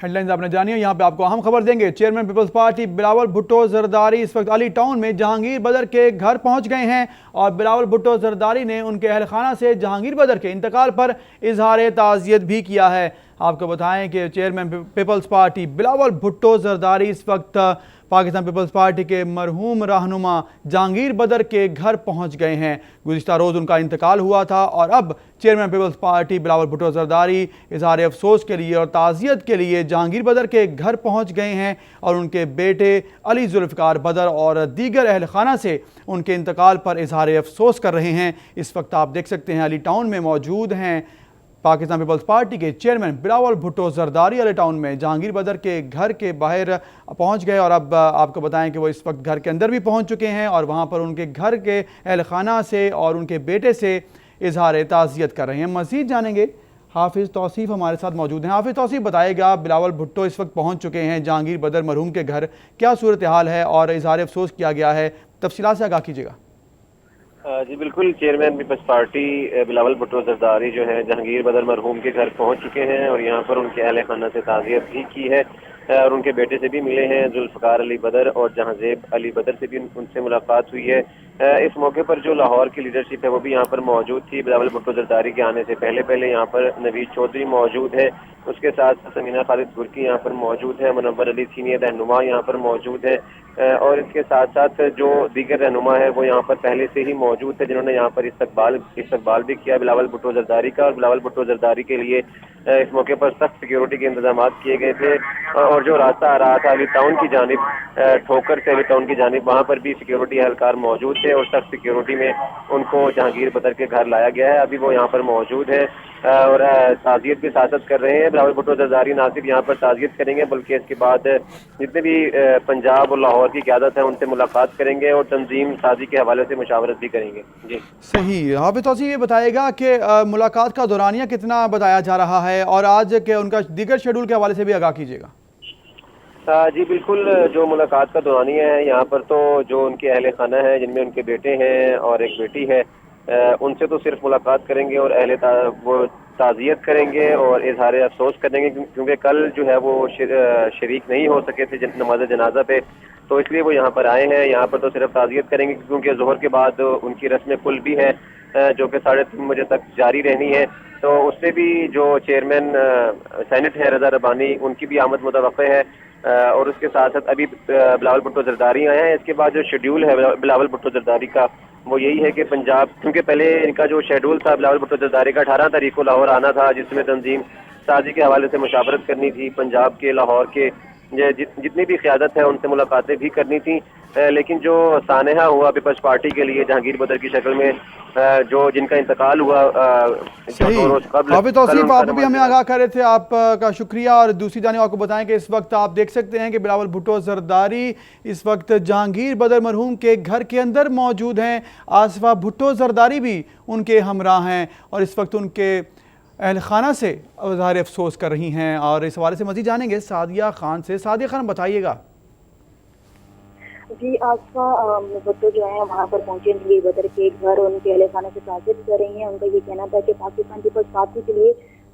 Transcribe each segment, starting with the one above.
Headlines आपने जानी है। यहाँ पे आपको अहम खबर देंगे। चेयरमैन पीपल्स पार्टी बिलावल भुट्टो जरदारी इस वक्त अली टाउन में जहांगीर बदर के घर पहुंच गए हैं और बिलावल भुट्टो जरदारी ने उनके अहल खाना से जहांगीर बदर के इंतकाल पर इजहार ताज़ियत भी किया है। आपको बताएं कि चेयरमैन पीपल्स पार्टी बिलावल भुट्टो जरदारी इस वक्त पाकिस्तान पीपल्स पार्टी के मरहूम रहनुमा जहांगीर बदर के घर पहुंच गए हैं। गुज़िश्ता रोज़ उनका इंतकाल हुआ था और अब चेयरमैन पीपल्स पार्टी बिलावल भुट्टो जरदारी इजहार अफसोस के लिए और ताज़ियत के लिए जहांगीर बदर के घर पहुंच गए हैं और उनके बेटे अली जुल्फ़िकार बदर और दीगर अहल खाना से उनके इंतकाल पर इजहार अफसोस कर रहे हैं। इस वक्त आप देख सकते हैं अली टाउन में मौजूद हैं पाकिस्तान पीपल्स पार्टी के चेयरमैन बिलावल भुट्टो जरदारी अली टाउन में जहांगीर बदर के घर के बाहर पहुंच गए और अब आपको बताएं कि वो इस वक्त घर के अंदर भी पहुंच चुके हैं और वहां पर उनके घर के अहल खाना से और उनके बेटे से इजहार ताज़ियत कर रहे हैं। मज़ीद जानेंगे, हाफिज़ तौसीफ़ हमारे साथ मौजूद हैं। हाफिज़ तौसीफ़ बताएगा, बिलावल भुट्टो इस वक्त पहुँच चुके हैं जहांगीर बदर मरहूम के घर, क्या सूरत हाल है और इजहार अफसोस किया गया है, तफसीलात से आगाह कीजिएगा। जी बिल्कुल, चेयरमैन पीपल्स पार्टी बिलावल भुट्टो जरदारी जो है जहांगीर बदर मरहूम के घर पहुंच चुके हैं और यहां पर उनके अहले खाना से ताज़ियत भी की है और उनके बेटे से भी मिले हैं जुल्फ़िकार अली बदर और जहांजेब अली बदर से भी उनसे मुलाकात हुई है। इस मौके पर जो लाहौर की लीडरशिप है वो भी यहाँ पर मौजूद थी। बिलावल भुट्टो जरदारी के आने से पहले यहाँ पर नवीद चौधरी मौजूद है, उसके साथ समीना खालिद गुरकी यहाँ पर मौजूद है, मुनव्वर अली सीनियर रहनुमा यहाँ पर मौजूद है और इसके साथ साथ जो दीगर रहनुमा है वो यहाँ पर पहले से ही मौजूद थे जिन्होंने यहाँ पर इस्तकबाल भी किया बिलावल भुट्टो जरदारी का। और बिलावल भुट्टो जरदारी के लिए इस मौके पर सख्त सिक्योरिटी के इंतजाम किए गए थे और जो रास्ता आ रहा था अली टाउन की जानिब, ठोकर से अली टाउन की जानिब, वहाँ पर भी सिक्योरिटी एहलकार मौजूद थे और सख्त सिक्योरिटी में उनको जहांगीर बदर के घर लाया गया है। अभी वो यहाँ पर मौजूद है और ताज़ियत भी सादत कर रहे हैं। बिलावल भुट्टो जरदारी ना सिर्फ यहाँ पर ताज़ियत करेंगे बल्कि इसके बाद जितने भी पंजाब और लाहौर की क़यादत है उनसे मुलाकात करेंगे और तंजीम साजी के हवाले से मुशावरत भी करेंगे। जी सही। हाफिज़ तौसीफ़ ये बताएगा कि मुलाकात का दौरानिया कितना बताया जा रहा है और आज के उनका दीगर शेड्यूल के हवाले से भी आगाह कीजिएगा। जी बिल्कुल, जो मुलाकात का दौरानिया है यहाँ पर तो जो उनके अहले खाना है जिनमें उनके बेटे हैं और एक बेटी है, उनसे तो सिर्फ मुलाकात करेंगे और वो ताज़ियत करेंगे और इजहार अफसोस करेंगे क्योंकि कल जो है वो शरीक नहीं हो सके थे नमाज जनाजा पे, तो इसलिए वो यहाँ पर आए हैं। यहाँ पर तो सिर्फ ताज़ियत करेंगे क्योंकि ज़ोहर के बाद उनकी रस्म कुल भी है जो कि 3:30 बजे तक जारी रहनी है, तो उससे भी जो चेयरमैन सेनेट है रजा रबानी, उनकी भी आमद मुतवक्के है और उसके साथ साथ अभी बिलावल भुट्टो जरदारी आए हैं। इसके बाद जो शेड्यूल है बिलावल भुट्टो जरदारी का वो यही है कि पंजाब, क्योंकि पहले इनका जो शेड्यूल था बिलावल भुट्टो जरदारी का 18 तारीख को लाहौर आना था जिसमें तंजीम साजी के हवाले से मुशावरत करनी थी, पंजाब के लाहौर के जितनी भी क़यादत है उनसे मुलाकातें भी करनी थी, लेकिन जो सानहा हुआ पीपल्स पार्टी के लिए जहांगीर बदर की शक्ल में जो जिनका इंतकाल हुआ हाफिज़ तौसीफ़, आप भी हमें आगाह कर रहे थे, आपका शुक्रिया। और दूसरी जानिब आपको बताएं कि इस वक्त आप देख सकते हैं कि बिलावल भुट्टो जरदारी इस वक्त जहांगीर बदर मरहूम के घर के अंदर मौजूद हैं। आसिफा भुट्टो जरदारी भी उनके हमराह हैं और इस वक्त उनके अहल खाना से इज़हार अफसोस कर रही हैं और इस हवाले से मज़ीद जानेंगे सादिया खान से। सादिया खान बताइएगा। जी, आसफा भुट्टो जो है वहाँ पर पहुंचे जहांगीर बदर के घर और उनके अहले खाना से ताज़ियत कर रही हैं। उनका ये कहना था कि पाकिस्तान पीपल्स पार्टी के लिए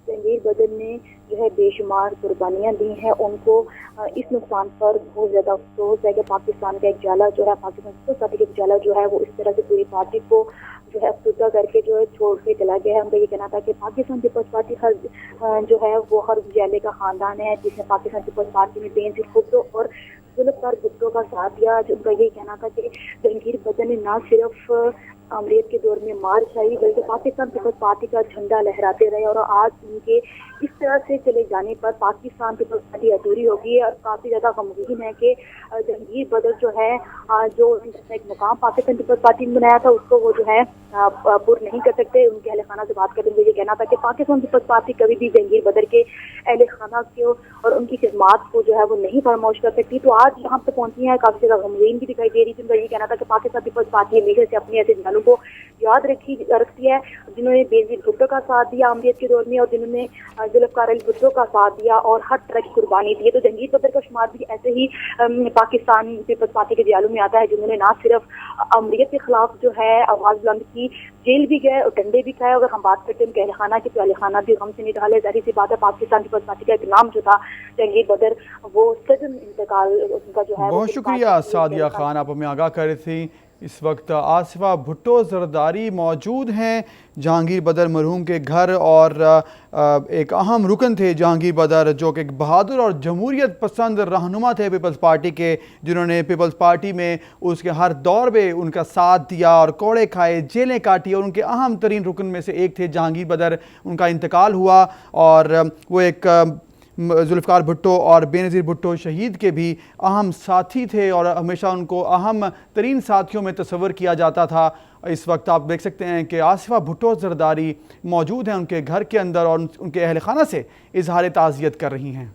जहांगीर बदर ने जो है बेशुमार कुर्बानियाँ दी हैं। उनको इस नुकसान पर बहुत ज़्यादा अफसोस है कि पाकिस्तान का एक जाला जो है, पाकिस्तान पीपल्स पार्टी का एक जाला जो है वो इस तरह से पूरी पार्टी को जो है अफसुदा करके जो है छोड़ के चला गया है। उनका ये कहना था कि पाकिस्तान पीपल्स पार्टी जो है वो हर उजाले का खानदान है जिसने पाकिस्तान पीपल्स पार्टी में बेनज़ीर भुट्टो और जुल्फ़िकार भुट्टो का साथ दिया। उनका यही कहना था कि जहांगीर बदर ने न सिर्फ अमरीत के दौर में मार चाहिए बल्कि पाकिस्तान पीपल्स पार्टी का झंडा लहराते रहे और आज उनके इस तरह से चले जाने पर पाकिस्तान पीपल्स पार्टी अधूरी होगी और काफ़ी ज़्यादा गमगीन है कि जहांगीर बदर जो है जो एक मुकाम पाकिस्तान पीपल्स पार्टी ने बनाया था उसको वो जो है पूर्ण नहीं कर सकते। उनके अहले खाना से बात करते हुए ये कहना था कि पाकिस्तान पीपल्स पार्टी कभी भी जहांगीर बदर के अहले खाना को और उनकी खिदमात को जो है वो नहीं फरामोश कर सकती। तो आज यहाँ पे पहुंची है, काफ़ी ज़्यादा गमगीन भी दिखाई दे रही थी। उनका ये कहना था कि पाकिस्तान पीपल्स पार्टी हमेशा से अपने ऐसे जालों को याद रखती है, जिन्होंने बेनज़ीर भुट्टो का साथ दिया अमरीत के दौर में और जिन्होंने जुल्फ़िकार अली भुट्टो का साथ दिया और हर तरह की कुर्बानी दी है। तो जहांगीर बदर का शुमार भी ऐसे ही पाकिस्तान पीपल्स पार्टी के दयालु में आता है, जिन्होंने ना सिर्फ अमरीत के खिलाफ जो है आवाज़ बुलंद की, जेल भी गए और डंडे भी खाए। अगर हम बात करते हैं उनके अहल खाना की, तो अहल खाना भी हमसे नहीं ढाले। जाहिर सी बात है, पाकिस्तान पीपल्स पार्टी का एक नाम जो था जहांगीर बदर, वो सदन इंतकाल उनका जो है। बहुत शुक्रिया सादिया खान, आप हमें आगाह कर रही थी। इस वक्त आसिफा भुट्टो ज़रदारी मौजूद हैं जहांगीर बदर मरहूम के घर, और एक अहम रुकन थे जहांगीर बदर, जो कि एक बहादुर और जमहूरियत पसंद रहनुमा थे पीपल्स पार्टी के, जिन्होंने पीपल्स पार्टी में उसके हर दौर में उनका साथ दिया और कोड़े खाए, जेलें काटी, और उनके अहम तरीन रुकन में से एक थे जहांगीर बदर। उनका इंतकाल हुआ और वो एक जुल्फ़िकार भुट्टो और बेनज़ीर भुट्टो शहीद के भी अहम साथी थे और हमेशा उनको अहम तरीन साथियों में तस्वर किया जाता था। इस वक्त आप देख सकते हैं कि आसिफा भुट्टो ज़रदारी मौजूद हैं उनके घर के अंदर और उनके अहल खाना से इज़हार ताज़ियत कर रही हैं।